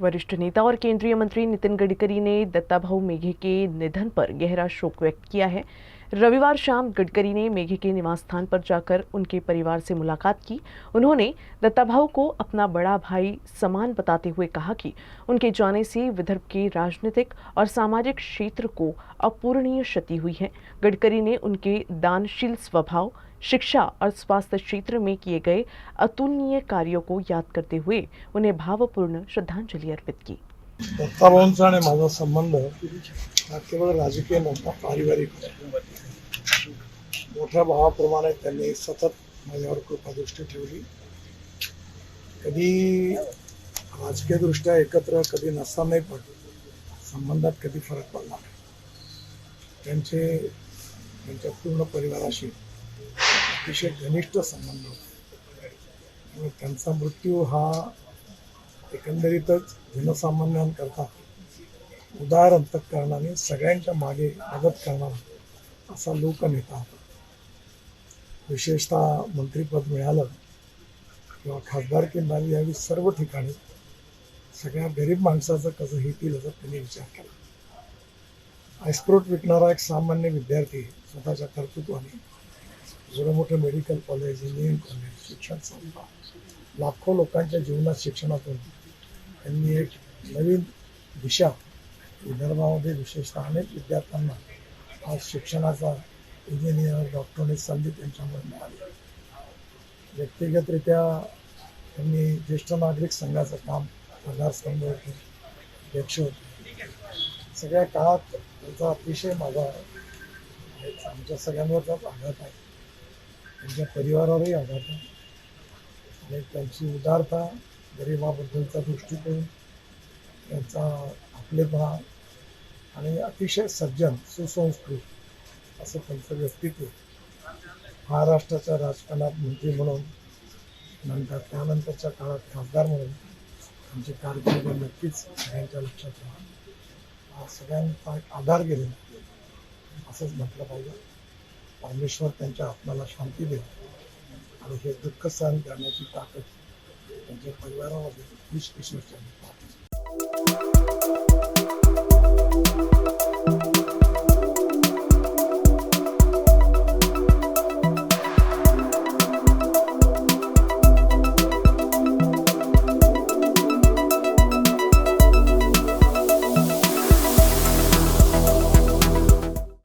वरिष्ठ नेता और केंद्रीय मंत्री नितिन गडकरी ने दत्ताभाऊ मेघे के निधन पर गहरा शोक व्यक्त किया है। रविवार शाम गडकरी ने मेघे के निवास स्थान पर जाकर उनके परिवार से मुलाकात की। उन्होंने दत्ताभाऊ को अपना बड़ा भाई समान बताते हुए कहा कि उनके जाने से विदर्भ के राजनीतिक और सामाजिक क्षेत्र को अपूरणीय क्षति हुई है। गडकरी ने उनके दानशील स्वभाव, शिक्षा और स्वास्थ्य क्षेत्र में किए गए अतुलनीय कार्यों को याद करते हुए उन्हें भावपूर्ण श्रद्धांजलि अर्पित की। दत्ताभाऊंचा आणि माझा संबंध हा केवळ राजकीय नव्हता, पारिवारिक होता। मोठ्या भावाप्रमाणे त्यांनी सतत माझ्यावर कृपादृष्टी ठेवली। कधी राजकीय दृष्ट्या एकत्र कधी नसतानाही पण संबंधात कधी फरक पडला नाही। त्यांच्या पूर्ण परिवाराशी अतिशय घनिष्ठ संबंध होते। त्यांचा मृत्यू हा एकंदरीतच जनसामान्यांकरता उदार अंतःकरणाने सगळ्यांच्या मागे मदत करणारा असा लोकनेता होता। विशेषतः मंत्रिपद मिळालं किंवा खासदारकी मिळाली यावेळी सर्व ठिकाणी सगळ्या गरीब माणसाचं कसं येतील याचा त्यांनी विचार केला। आईस्क्रोट विकणारा एक सामान्य विद्यार्थी स्वतःच्या कर्तृत्वाने एवढं मोठं मेडिकल कॉलेज, इंजिनिअरिंग कॉलेज, शिक्षण संस्था, लाखो लोकांच्या जीवनात शिक्षणातून त्यांनी एक नवीन दिशा विदर्भामध्ये विशेषतः अनेक विद्यार्थ्यांना आज शिक्षणाचा, इंजिनियर, डॉक्टरने संधी त्यांच्यामुळे मिळाली। व्यक्तिगतरित्या त्यांनी ज्येष्ठ नागरिक संघाचं काम आधारस्तंभ होते, अध्यक्ष होते। सगळ्या काळात त्यांचा अतिशय माझा आमच्या सगळ्यांवरचाच आघात आहे, त्यांच्या परिवारावरही आघात आहे आणि त्यांची उदारता, गरिबाबद्दलचा दृष्टिकोन, त्यांचा आपलेपणा आणि अतिशय सज्जन, सुसंस्कृत असं त्यांचं व्यक्तित्व महाराष्ट्राच्या राजकारणात मंत्री म्हणून नंतर त्यानंतरच्या काळात खासदार म्हणून त्यांची कारकीर्द नक्कीच सगळ्यांच्या लक्षात राहा। सगळ्यांचा एक आधार गेलेला असंच म्हटलं पाहिजे। परमेश्वर त्यांच्या आत्म्याला शांती दे आणि हे दुःख सहन करण्याची ताकद त्यांच्या परिवारामध्ये ईश्वरच्या